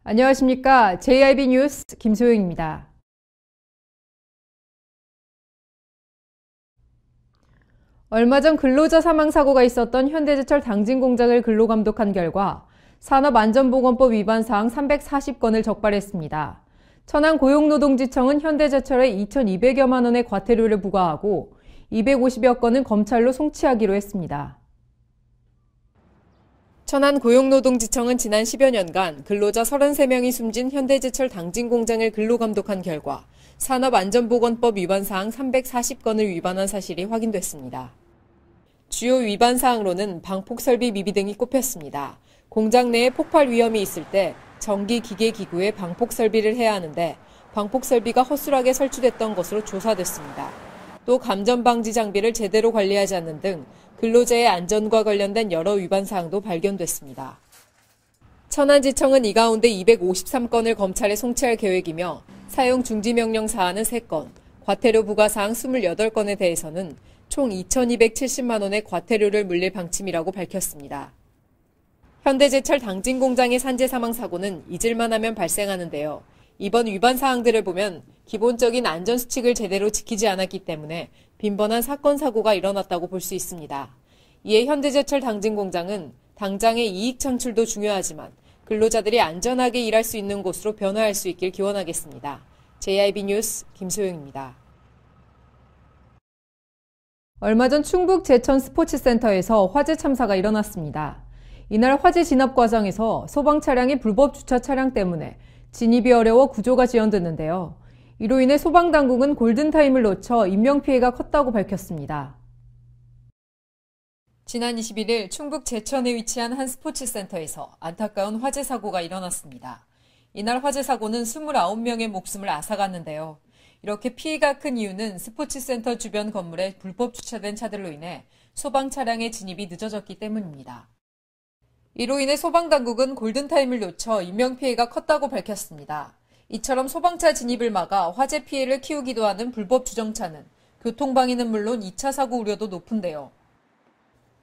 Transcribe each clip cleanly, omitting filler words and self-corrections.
안녕하십니까. JIB 뉴스 김소영입니다. 얼마 전 근로자 사망 사고가 있었던 현대제철 당진 공장을 근로감독한 결과 산업안전보건법 위반 사항 340건을 적발했습니다. 천안고용노동지청은 현대제철에 2,200여만 원의 과태료를 부과하고 250여 건은 검찰로 송치하기로 했습니다. 천안고용노동지청은 지난 10여 년간 근로자 33명이 숨진 현대제철 당진 공장을 근로감독한 결과 산업안전보건법 위반 사항 340건을 위반한 사실이 확인됐습니다. 주요 위반 사항으로는 방폭설비 미비 등이 꼽혔습니다. 공장 내에 폭발 위험이 있을 때 전기 기계 기구에 방폭설비를 해야 하는데 방폭설비가 허술하게 설치됐던 것으로 조사됐습니다. 또 감전 방지 장비를 제대로 관리하지 않는 등 근로자의 안전과 관련된 여러 위반 사항도 발견됐습니다. 천안지청은 이 가운데 253건을 검찰에 송치할 계획이며 사용 중지 명령 사안은 3건, 과태료 부과 사항 28건에 대해서는 총 2,270만 원의 과태료를 물릴 방침이라고 밝혔습니다. 현대제철 당진 공장의 산재 사망 사고는 잊을만 하면 발생하는데요. 이번 위반 사항들을 보면 기본적인 안전수칙을 제대로 지키지 않았기 때문에 빈번한 사건 사고가 일어났다고 볼 수 있습니다. 이에 현대제철 당진 공장은 당장의 이익 창출도 중요하지만 근로자들이 안전하게 일할 수 있는 곳으로 변화할 수 있길 기원하겠습니다. JIB 뉴스 김소영입니다. 얼마 전 충북 제천 스포츠센터에서 화재 참사가 일어났습니다. 이날 화재 진압 과정에서 소방 차량이 불법 주차 차량 때문에 진입이 어려워 구조가 지연됐는데요. 이로 인해 소방당국은 골든타임을 놓쳐 인명피해가 컸다고 밝혔습니다. 지난 21일 충북 제천에 위치한 한 스포츠센터에서 안타까운 화재 사고가 일어났습니다. 이날 화재 사고는 29명의 목숨을 앗아갔는데요. 이렇게 피해가 큰 이유는 스포츠센터 주변 건물에 불법 주차된 차들로 인해 소방 차량의 진입이 늦어졌기 때문입니다. 이로 인해 소방당국은 골든타임을 놓쳐 인명피해가 컸다고 밝혔습니다. 이처럼 소방차 진입을 막아 화재 피해를 키우기도 하는 불법 주정차는 교통방해는 물론 2차 사고 우려도 높은데요.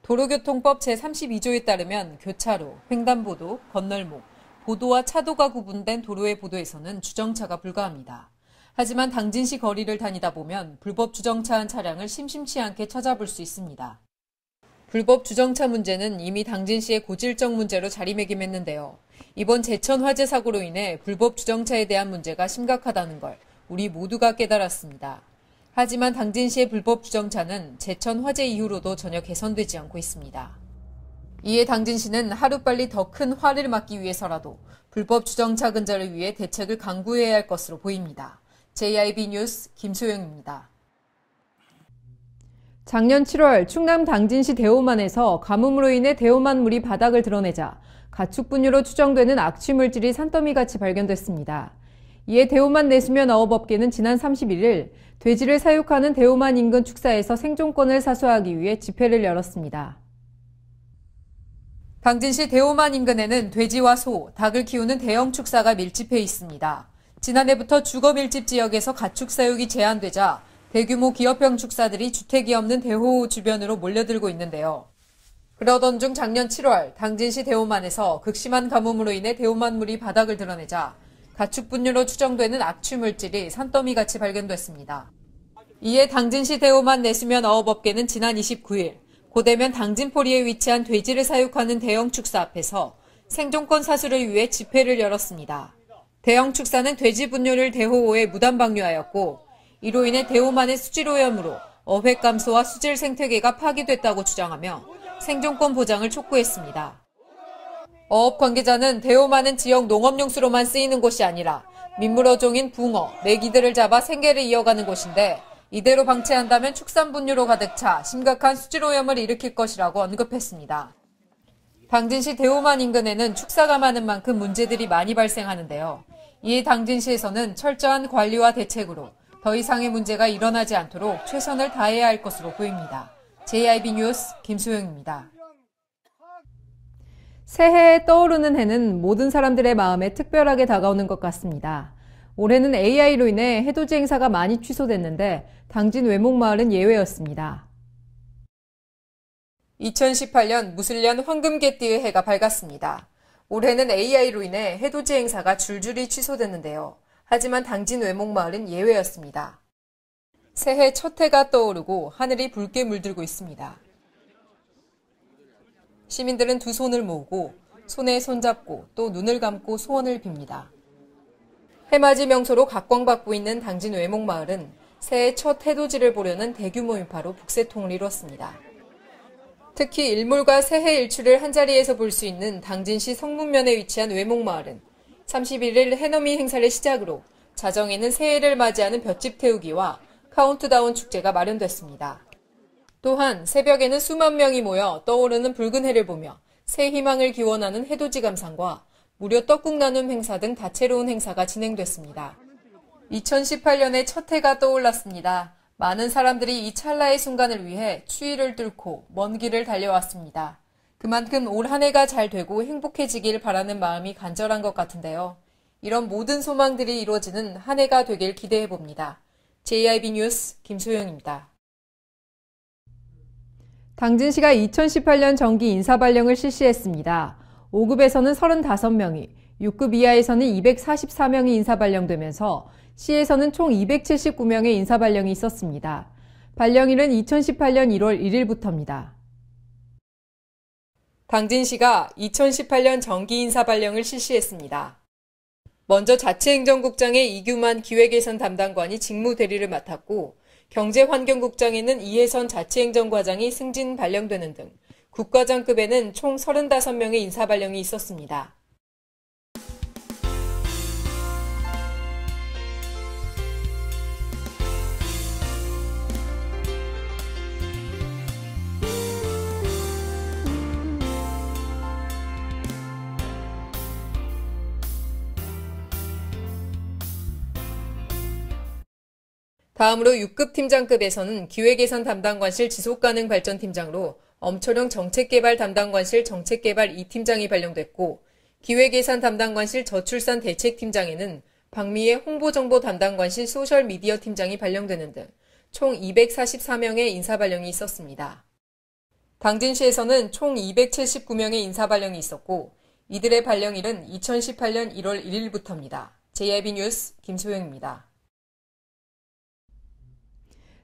도로교통법 제32조에 따르면 교차로, 횡단보도, 건널목, 보도와 차도가 구분된 도로의 보도에서는 주정차가 불가합니다. 하지만 당진시 거리를 다니다 보면 불법 주정차한 차량을 심심치 않게 찾아볼 수 있습니다. 불법 주정차 문제는 이미 당진시의 고질적 문제로 자리매김했는데요. 이번 제천 화재 사고로 인해 불법 주정차에 대한 문제가 심각하다는 걸 우리 모두가 깨달았습니다. 하지만 당진시의 불법 주정차는 제천 화재 이후로도 전혀 개선되지 않고 있습니다. 이에 당진시는 하루빨리 더 큰 화를 막기 위해서라도 불법 주정차 근절을 위해 대책을 강구해야 할 것으로 보입니다. JIB 뉴스 김소영입니다. 작년 7월 충남 당진시 대호만에서 가뭄으로 인해 대호만 물이 바닥을 드러내자 가축 분유로 추정되는 악취 물질이 산더미같이 발견됐습니다. 이에 대호만 내수면 어업업계는 지난 31일 돼지를 사육하는 대호만 인근 축사에서 생존권을 사수하기 위해 집회를 열었습니다. 당진시 대호만 인근에는 돼지와 소, 닭을 키우는 대형 축사가 밀집해 있습니다. 지난해부터 주거 밀집 지역에서 가축 사육이 제한되자 대규모 기업형 축사들이 주택이 없는 대호 주변으로 몰려들고 있는데요. 그러던 중 작년 7월 당진시 대호만에서 극심한 가뭄으로 인해 대호만 물이 바닥을 드러내자 가축 분유로 추정되는 악취 물질이 산더미같이 발견됐습니다. 이에 당진시 대호만 내수면 어업업계는 지난 29일 고대면 당진포리에 위치한 돼지를 사육하는 대형 축사 앞에서 생존권 사수를 위해 집회를 열었습니다. 대형 축사는 돼지 분유를 대호호에 무단 방류하였고 이로 인해 대호만의 수질 오염으로 어획 감소와 수질 생태계가 파괴됐다고 주장하며 생존권 보장을 촉구했습니다. 어업 관계자는 대호만은 지역 농업용수로만 쓰이는 곳이 아니라 민물어종인 붕어, 메기들을 잡아 생계를 이어가는 곳인데 이대로 방치한다면 축산 분유로 가득 차 심각한 수질 오염을 일으킬 것이라고 언급했습니다. 당진시 대호만 인근에는 축사가 많은 만큼 문제들이 많이 발생하는데요. 이에 당진시에서는 철저한 관리와 대책으로 더 이상의 문제가 일어나지 않도록 최선을 다해야 할 것으로 보입니다. JIB 뉴스 김소영입니다. 새해에 떠오르는 해는 모든 사람들의 마음에 특별하게 다가오는 것 같습니다. 올해는 AI로 인해 해돋이 행사가 많이 취소됐는데 당진 외목마을은 예외였습니다. 2018년 무술년 황금개띠의 해가 밝았습니다. 올해는 AI로 인해 해돋이 행사가 줄줄이 취소됐는데요. 하지만 당진 외목마을은 예외였습니다. 새해 첫 해가 떠오르고 하늘이 붉게 물들고 있습니다. 시민들은 두 손을 모으고 손에 손잡고 또 눈을 감고 소원을 빕니다. 해맞이 명소로 각광받고 있는 당진 외목마을은 새해 첫 해돋이를 보려는 대규모 인파로 북새통을 이뤘습니다. 특히 일몰과 새해 일출을 한자리에서 볼 수 있는 당진시 성문면에 위치한 외목마을은 31일 해넘이 행사를 시작으로 자정에는 새해를 맞이하는 볏짚 태우기와 카운트다운 축제가 마련됐습니다. 또한 새벽에는 수만 명이 모여 떠오르는 붉은 해를 보며 새 희망을 기원하는 해돋이 감상과 무료 떡국 나눔 행사 등 다채로운 행사가 진행됐습니다. 2018년에 첫 해가 떠올랐습니다. 많은 사람들이 이 찰나의 순간을 위해 추위를 뚫고 먼 길을 달려왔습니다. 그만큼 올 한 해가 잘 되고 행복해지길 바라는 마음이 간절한 것 같은데요. 이런 모든 소망들이 이루어지는 한 해가 되길 기대해봅니다. JIB 뉴스 김소영입니다. 당진시가 2018년 정기 인사발령을 실시했습니다. 5급에서는 35명이, 6급 이하에서는 244명이 인사발령되면서 시에서는 총 279명의 인사발령이 있었습니다. 발령일은 2018년 1월 1일부터입니다. 당진시가 2018년 정기 인사발령을 실시했습니다. 먼저 자치행정국장의 이규만 기획예산 담당관이 직무 대리를 맡았고 경제환경국장에는 이혜선 자치행정과장이 승진 발령되는 등 국과장급에는 총 35명의 인사발령이 있었습니다. 다음으로 6급 팀장급에서는 기획예산 담당관실 지속가능발전팀장으로 엄철영 정책개발 담당관실 정책개발 2팀장이 발령됐고 기획예산 담당관실 저출산 대책팀장에는 박미애 홍보정보 담당관실 소셜미디어 팀장이 발령되는 등 총 244명의 인사발령이 있었습니다. 당진시에서는 총 279명의 인사발령이 있었고 이들의 발령일은 2018년 1월 1일부터입니다. JIB 뉴스 김소영입니다.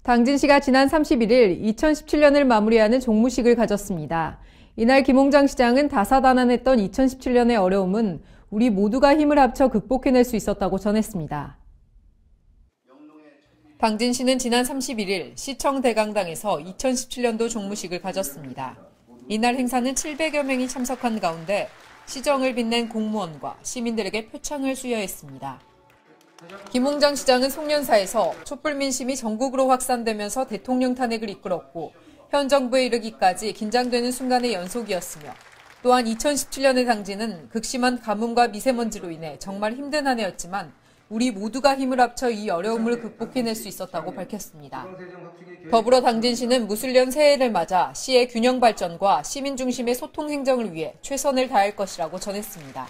당진시가 지난 31일 2017년을 마무리하는 종무식을 가졌습니다. 이날 김홍장 시장은 다사다난했던 2017년의 어려움은 우리 모두가 힘을 합쳐 극복해낼 수 있었다고 전했습니다. 당진시는 지난 31일 시청 대강당에서 2017년도 종무식을 가졌습니다. 이날 행사는 700여 명이 참석한 가운데 시정을 빛낸 공무원과 시민들에게 표창을 수여했습니다. 김홍장 시장은 송년사에서 촛불 민심이 전국으로 확산되면서 대통령 탄핵을 이끌었고 현 정부에 이르기까지 긴장되는 순간의 연속이었으며 또한 2017년의 당진은 극심한 가뭄과 미세먼지로 인해 정말 힘든 한 해였지만 우리 모두가 힘을 합쳐 이 어려움을 극복해낼 수 있었다고 밝혔습니다. 더불어 당진시는 무술년 새해를 맞아 시의 균형 발전과 시민 중심의 소통 행정을 위해 최선을 다할 것이라고 전했습니다.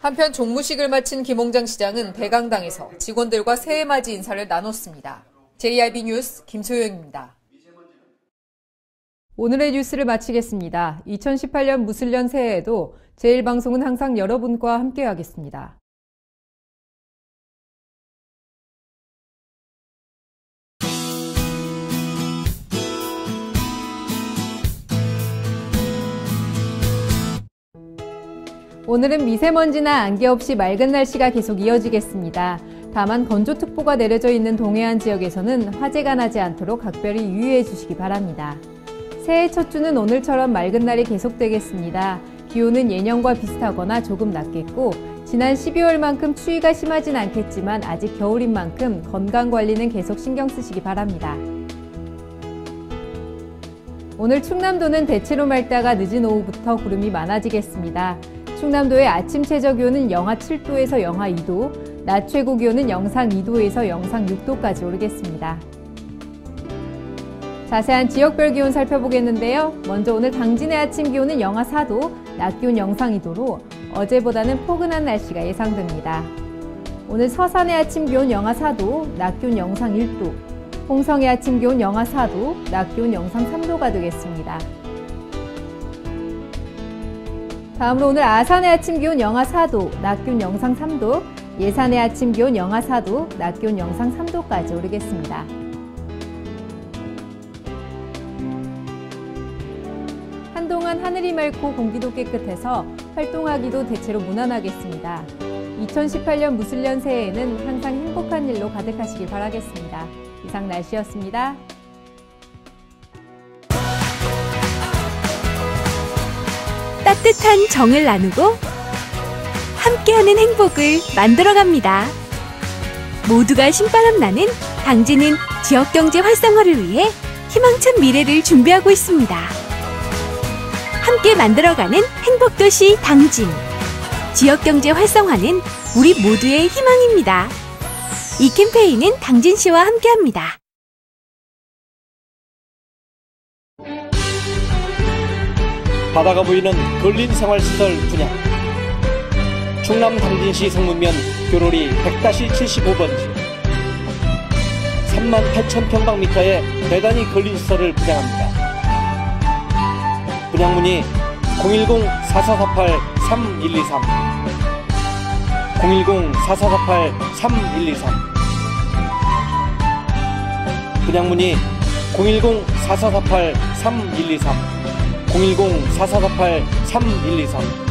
한편 종무식을 마친 김홍장 시장은 대강당에서 직원들과 새해맞이 인사를 나눴습니다. JIB 뉴스 김소영입니다. 오늘의 뉴스를 마치겠습니다. 2018년 무술년 새해에도 제1방송은 항상 여러분과 함께하겠습니다. 오늘은 미세먼지나 안개 없이 맑은 날씨가 계속 이어지겠습니다. 다만 건조특보가 내려져 있는 동해안 지역에서는 화재가 나지 않도록 각별히 유의해 주시기 바랍니다. 새해 첫 주는 오늘처럼 맑은 날이 계속되겠습니다. 기온은 예년과 비슷하거나 조금 낮겠고 지난 12월만큼 추위가 심하진 않겠지만 아직 겨울인 만큼 건강관리는 계속 신경 쓰시기 바랍니다. 오늘 충남도는 대체로 맑다가 늦은 오후부터 구름이 많아지겠습니다. 충남도의 아침 최저기온은 영하 7도에서 영하 2도, 낮 최고기온은 영상 2도에서 영상 6도까지 오르겠습니다. 자세한 지역별 기온 살펴보겠는데요. 먼저 오늘 당진의 아침 기온은 영하 4도, 낮 기온 영상 2도로 어제보다는 포근한 날씨가 예상됩니다. 오늘 서산의 아침 기온 영하 4도, 낮 기온 영상 1도, 홍성의 아침 기온 영하 4도, 낮 기온 영상 3도가 되겠습니다. 다음으로 오늘 아산의 아침 기온 영하 4도, 낮 기온 영상 3도, 예산의 아침 기온 영하 4도, 낮 기온 영상 3도까지 오르겠습니다. 한동안 하늘이 맑고 공기도 깨끗해서 활동하기도 대체로 무난하겠습니다. 2018년 무술년 새해에는 항상 행복한 일로 가득하시길 바라겠습니다. 이상 날씨였습니다. 따뜻한 정을 나누고 함께하는 행복을 만들어갑니다. 모두가 신바람 나는 당진은 지역경제 활성화를 위해 희망찬 미래를 준비하고 있습니다. 함께 만들어가는 행복도시 당진. 지역경제 활성화는 우리 모두의 희망입니다. 이 캠페인은 당진시와 함께합니다. 바다가 보이는 근린 생활시설 분양. 충남 당진시 성문면 교로리 100-75번지 38,000평방미터의 대단히 근린 시설을 분양합니다. 분양 문의 010-4448-3123 010-4448-3123 분양 문의 010-4448-3123 010-4448-3123